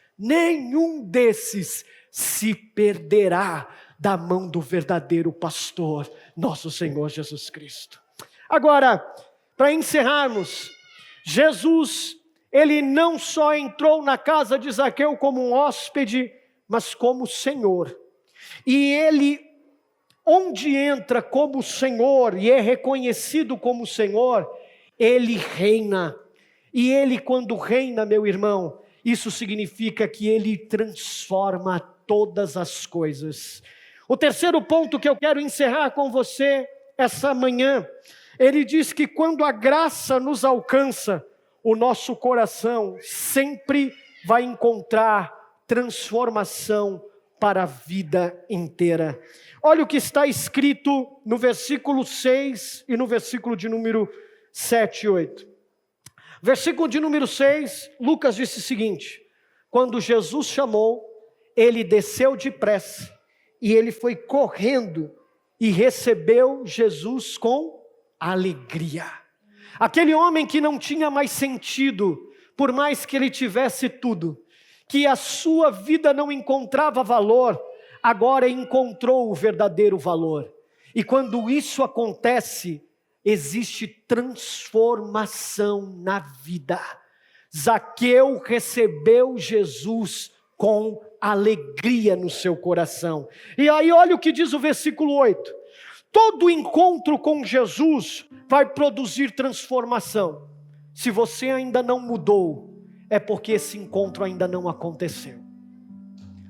se perderá da mão do verdadeiro pastor, nosso Senhor Jesus Cristo. Agora, para encerrarmos, Jesus, ele não só entrou na casa de Zaqueu como um hóspede, mas como Senhor. E ele, onde entra como Senhor e é reconhecido como Senhor, ele reina. E ele, quando reina, meu irmão, isso significa que ele transforma todas as coisas. O terceiro ponto que eu quero encerrar com você essa manhã, ele diz que quando a graça nos alcança, o nosso coração sempre vai encontrar transformação para a vida inteira. Olha o que está escrito no versículo 6 e no versículo de número 7 e 8. Versículo de número 6, Lucas disse o seguinte: quando Jesus chamou, ele desceu depressa e ele foi correndo e recebeu Jesus com alegria. Aquele homem que não tinha mais sentido, por mais que ele tivesse tudo, que a sua vida não encontrava valor, agora encontrou o verdadeiro valor. E quando isso acontece, existe transformação na vida. Zaqueu recebeu Jesus com alegria no seu coração. E aí olha o que diz o versículo 8. Todo encontro com Jesus vai produzir transformação. Se você ainda não mudou, é porque esse encontro ainda não aconteceu.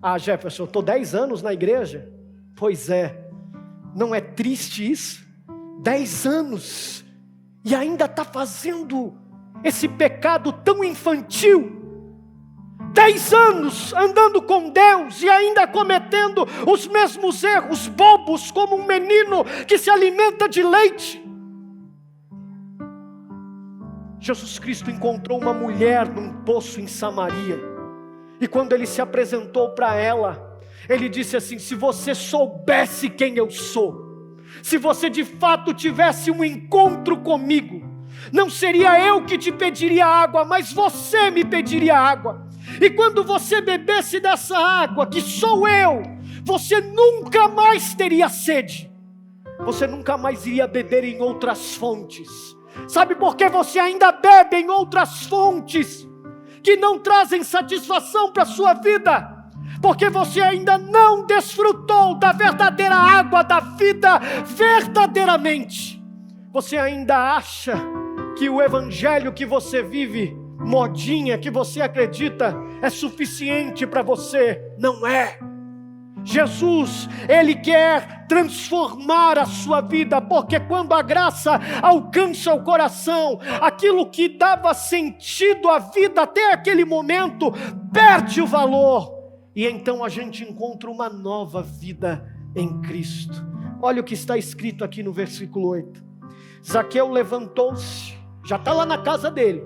Ah, Jefferson, eu estou 10 anos na igreja. Pois é, não é triste isso? 10 anos, e ainda está fazendo esse pecado tão infantil. 10 anos andando com Deus e ainda cometendo os mesmos erros bobos, como um menino que se alimenta de leite. Jesus Cristo encontrou uma mulher num poço em Samaria, e quando ele se apresentou para ela, ele disse assim: se você soubesse quem eu sou, se você de fato tivesse um encontro comigo, não seria eu que te pediria água, mas você me pediria água. E quando você bebesse dessa água, que sou eu, você nunca mais teria sede. Você nunca mais iria beber em outras fontes. Sabe por que você ainda bebe em outras fontes que não trazem satisfação para a sua vida? Porque você ainda não desfrutou da verdadeira água da vida verdadeiramente. Você ainda acha que o evangelho que você vive, modinha, que você acredita, é suficiente para você. Não é. Jesus, Ele quer transformar a sua vida, porque quando a graça alcança o coração, aquilo que dava sentido à vida até aquele momento, perde o valor, e então a gente encontra uma nova vida em Cristo. Olha o que está escrito aqui no versículo 8. Zaqueu levantou-se, já está lá na casa dele,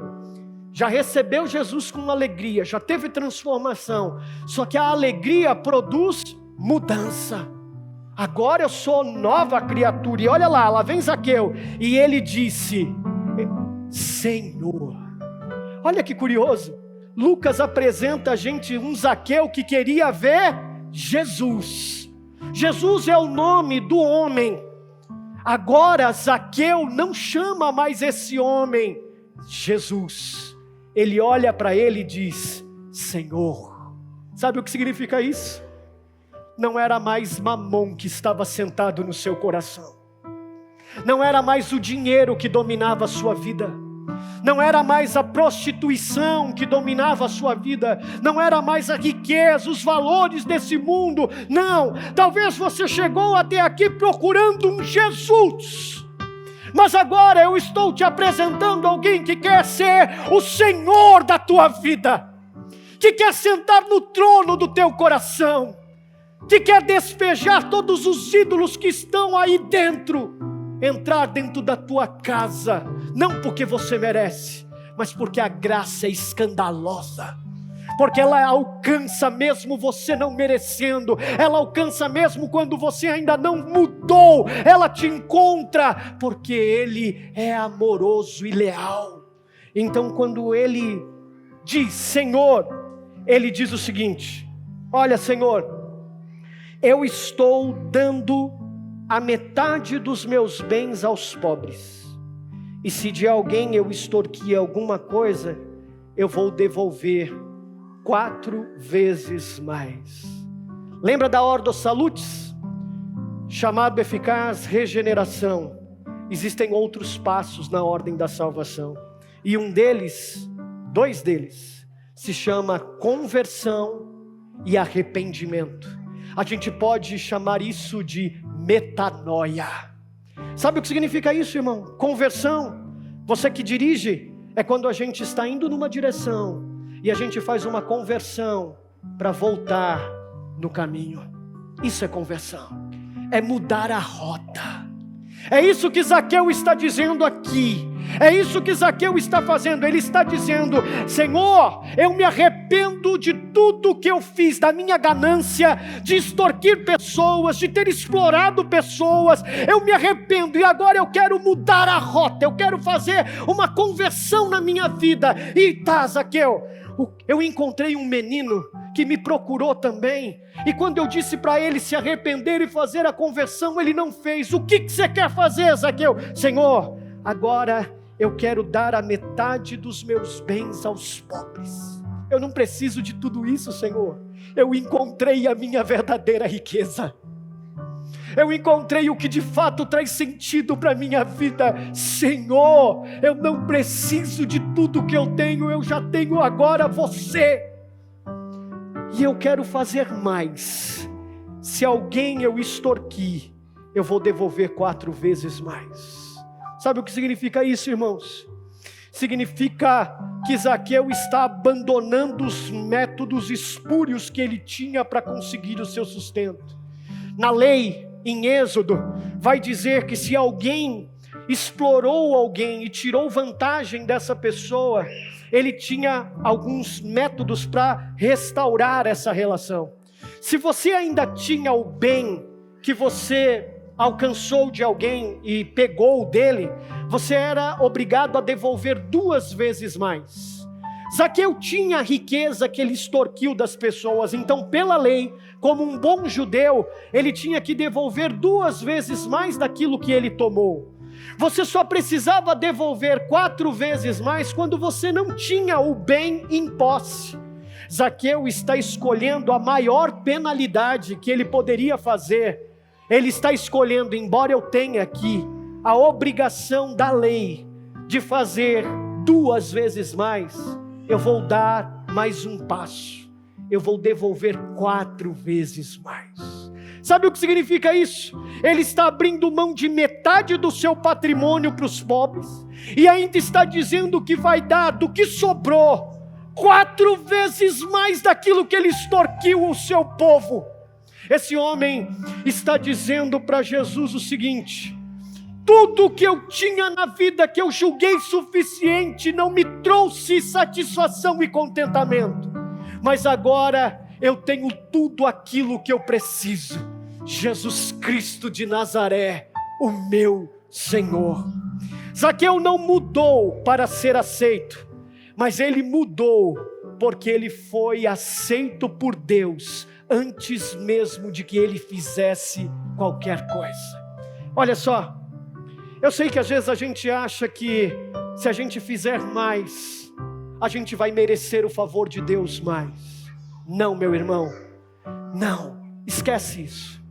já recebeu Jesus com alegria, já teve transformação, só que a alegria produz mudança. Agora eu sou nova criatura. E olha lá vem Zaqueu, e ele disse: Senhor. Olha que curioso, Lucas apresenta a gente um Zaqueu que queria ver Jesus. Jesus é o nome do homem. Agora Zaqueu não chama mais esse homem Jesus, ele olha para ele e diz: Senhor. Sabe o que significa isso? Não era mais Mamon que estava sentado no seu coração. Não era mais o dinheiro que dominava a sua vida. Não era mais a prostituição que dominava a sua vida. Não era mais a riqueza, os valores desse mundo. Não, talvez você chegou até aqui procurando um Jesus. Mas agora eu estou te apresentando alguém que quer ser o Senhor da tua vida. Que quer sentar no trono do teu coração. Que quer despejar todos os ídolos que estão aí dentro. Entrar dentro da tua casa, não porque você merece, mas porque a graça é escandalosa, porque ela alcança mesmo você não merecendo, ela alcança mesmo quando você ainda não mudou, ela te encontra, porque Ele é amoroso e leal. Então quando Ele diz Senhor, Ele diz o seguinte: olha Senhor, eu estou dando a metade dos meus bens aos pobres, e se de alguém eu extorquir alguma coisa, eu vou devolver 4 vezes mais. Lembra da Ordo Salutis? Chamado eficaz regeneração. Existem outros passos na ordem da salvação, e dois deles, se chama conversão e arrependimento. A gente pode chamar isso de metanoia. Sabe o que significa isso, irmão? Conversão. Você que dirige, é quando a gente está indo numa direção e a gente faz uma conversão para voltar no caminho. Isso é conversão. É mudar a rota. É isso que Zaqueu está dizendo aqui. É isso que Zaqueu está fazendo. Ele está dizendo: Senhor, eu me arrependo de tudo que eu fiz, da minha ganância, de extorquir pessoas, de ter explorado pessoas. Eu me arrependo e agora eu quero mudar a rota. Eu quero fazer uma conversão na minha vida. E tá, Zaqueu, eu encontrei um menino que me procurou também, e quando eu disse para ele se arrepender e fazer a conversão, ele não fez. O que você quer fazer, Zaqueu? Senhor, agora eu quero dar a metade dos meus bens aos pobres. Eu não preciso de tudo isso, Senhor. Eu encontrei a minha verdadeira riqueza. Eu encontrei o que de fato traz sentido para a minha vida. Senhor, eu não preciso de tudo que eu tenho, eu já tenho agora você. E eu quero fazer mais. Se alguém eu extorquir, eu vou devolver 4 vezes mais. Sabe o que significa isso, irmãos? Significa que Zaqueu está abandonando os métodos espúrios que ele tinha para conseguir o seu sustento. Na lei, em Êxodo, vai dizer que se alguém explorou alguém e tirou vantagem dessa pessoa, ele tinha alguns métodos para restaurar essa relação. Se você ainda tinha o bem que você alcançou de alguém e pegou dele, você era obrigado a devolver 2 vezes mais. Zaqueu tinha a riqueza que ele extorquiu das pessoas, então pela lei, como um bom judeu, ele tinha que devolver 2 vezes mais daquilo que ele tomou. Você só precisava devolver 4 vezes mais quando você não tinha o bem em posse. Zaqueu está escolhendo a maior penalidade que ele poderia fazer. Ele está escolhendo, embora eu tenha aqui a obrigação da lei de fazer 2 vezes mais, eu vou dar mais um passo. Eu vou devolver 4 vezes mais. Sabe o que significa isso? Ele está abrindo mão de metade do seu patrimônio para os pobres, e ainda está dizendo que vai dar do que sobrou 4 vezes mais daquilo que ele extorquiu o seu povo. Esse homem está dizendo para Jesus o seguinte: tudo que eu tinha na vida que eu julguei suficiente não me trouxe satisfação e contentamento, mas agora eu tenho tudo aquilo que eu preciso. Jesus Cristo de Nazaré, o meu Senhor. Zaqueu não mudou para ser aceito, mas ele mudou porque ele foi aceito por Deus antes mesmo de que ele fizesse qualquer coisa. Olha só, Eu sei que às vezes a gente acha que se a gente fizer mais, a gente vai merecer o favor de Deus mais. Não, meu irmão, não, esquece isso.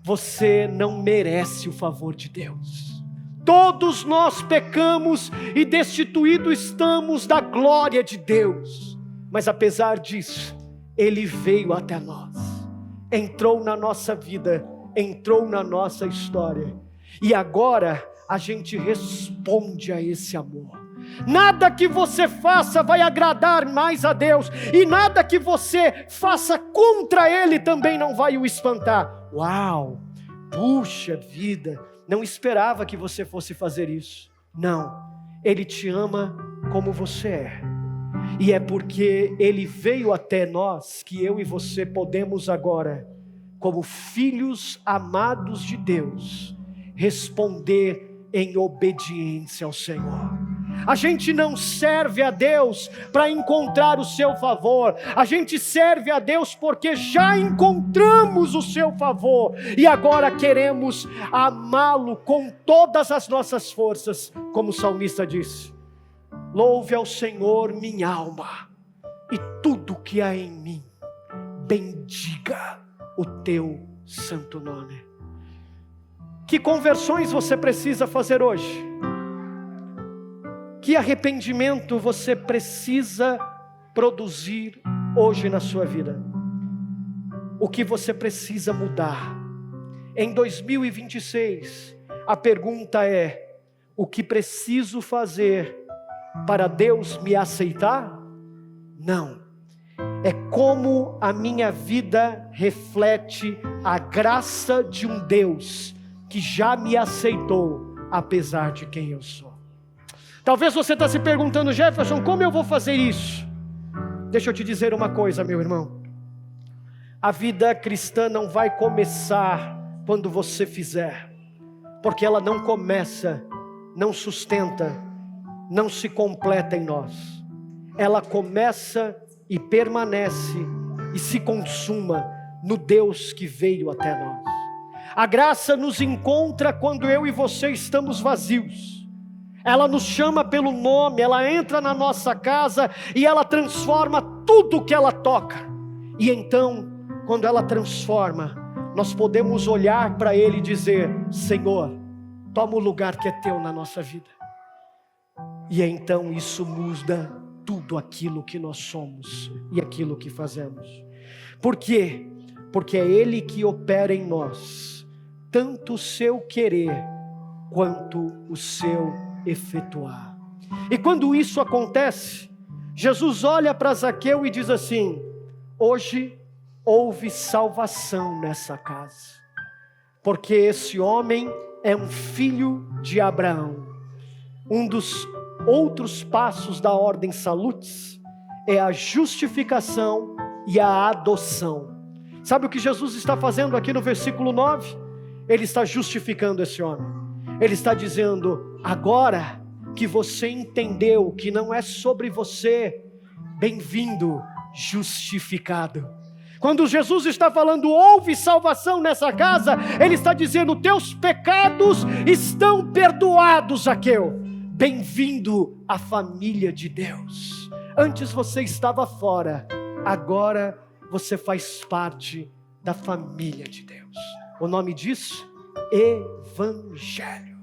Você não merece o favor de Deus. Todos nós pecamos e destituídos estamos da glória de Deus. Mas apesar disso, Ele veio até nós, entrou na nossa vida, entrou na nossa história. E agora a gente responde a esse amor. Nada que você faça vai agradar mais a Deus, e nada que você faça contra Ele também não vai o espantar. Uau, puxa vida, não esperava que você fosse fazer isso. Não, Ele te ama como você é. E é porque Ele veio até nós que eu e você podemos agora, como filhos amados de Deus, responder em obediência ao Senhor. A gente não serve a Deus para encontrar o seu favor. A gente serve a Deus porque já encontramos o seu favor. E agora queremos amá-lo com todas as nossas forças. Como o salmista disse: louve ao Senhor minha alma, e tudo que há em mim, bendiga o teu santo nome. Que conversões você precisa fazer hoje? Que arrependimento você precisa produzir hoje na sua vida? O que você precisa mudar? Em 2026, a pergunta é: o que preciso fazer para Deus me aceitar? Não. É como a minha vida reflete a graça de um Deus que já me aceitou, apesar de quem eu sou. Talvez você está se perguntando: Jefferson, como eu vou fazer isso? Deixa eu te dizer uma coisa, meu irmão. A vida cristã não vai começar quando você fizer, porque ela não começa, não sustenta, não se completa em nós. Ela começa e permanece e se consuma no Deus que veio até nós. A graça nos encontra quando eu e você estamos vazios. Ela nos chama pelo nome, ela entra na nossa casa e ela transforma tudo que ela toca. E então, quando ela transforma, nós podemos olhar para Ele e dizer: Senhor, toma o lugar que é teu na nossa vida. E então isso muda tudo aquilo que nós somos e aquilo que fazemos. Por quê? Porque é Ele que opera em nós, tanto o seu querer quanto o seu efetuar. E quando isso acontece, Jesus olha para Zaqueu e diz assim: hoje houve salvação nessa casa, porque esse homem é um filho de Abraão. Um dos outros passos da ordem salutis é a justificação e a adoção. Sabe o que Jesus está fazendo aqui no versículo 9? Ele está justificando esse homem. Ele está dizendo: agora que você entendeu que não é sobre você, bem-vindo, justificado. Quando Jesus está falando houve salvação nessa casa, Ele está dizendo: teus pecados estão perdoados, Zaqueu. Bem-vindo à família de Deus. Antes você estava fora, agora você faz parte da família de Deus. O nome disso? Evangelho.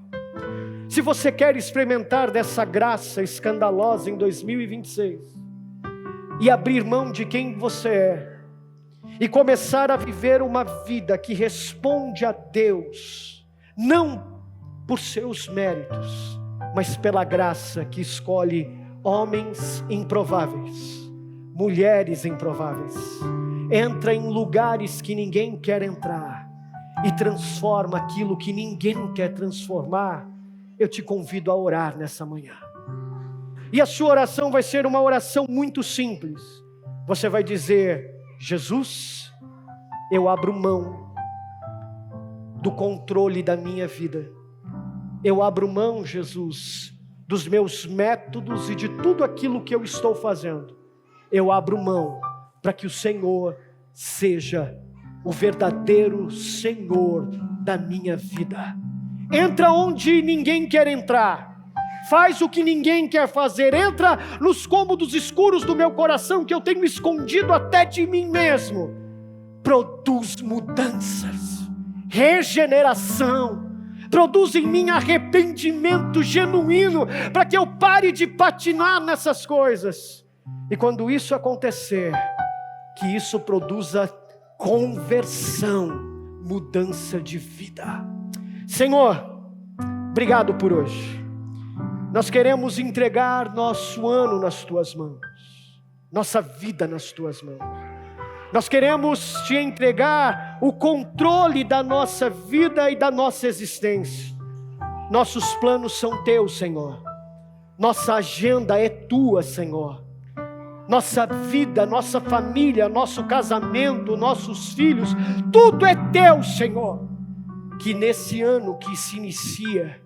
Se você quer experimentar dessa graça escandalosa em 2026 e abrir mão de quem você é e começar a viver uma vida que responde a Deus, não por seus méritos, mas pela graça que escolhe homens improváveis, mulheres improváveis, entra em lugares que ninguém quer entrar e transforma aquilo que ninguém quer transformar, eu te convido a orar nessa manhã. E a sua oração vai ser uma oração muito simples. Você vai dizer: Jesus, eu abro mão do controle da minha vida. Eu abro mão, Jesus, dos meus métodos e de tudo aquilo que eu estou fazendo. Eu abro mão para que o Senhor seja o verdadeiro Senhor da minha vida. entra onde ninguém quer entrar, faz o que ninguém quer fazer, entra nos cômodos escuros do meu coração que eu tenho escondido até de mim mesmo, produz mudanças, regeneração, produz em mim arrependimento genuíno, para que eu pare de patinar nessas coisas, e quando isso acontecer, que isso produza conversão, mudança de vida. Senhor, obrigado por hoje. Nós queremos entregar nosso ano nas Tuas mãos, nossa vida nas Tuas mãos. Nós queremos Te entregar o controle da nossa vida e da nossa existência. Nossos planos são Teus, Senhor. Nossa agenda é Tua, Senhor. Nossa vida, nossa família, nosso casamento, nossos filhos, tudo é Teu, Senhor. Que nesse ano que se inicia,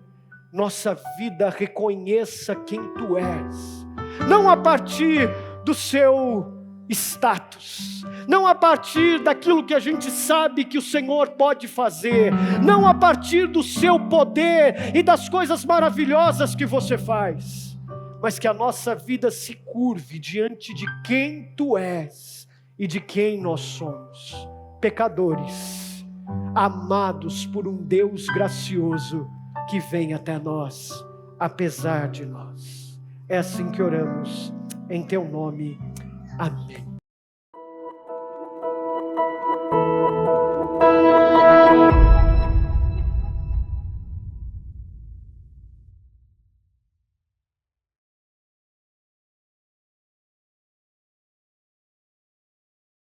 nossa vida reconheça quem Tu és. Não a partir do seu status, não a partir daquilo que a gente sabe que o Senhor pode fazer, não a partir do seu poder e das coisas maravilhosas que você faz, mas que a nossa vida se curve diante de quem Tu és e de quem nós somos, pecadores, amados por um Deus gracioso que vem até nós, apesar de nós. É assim que oramos, em Teu nome, amém.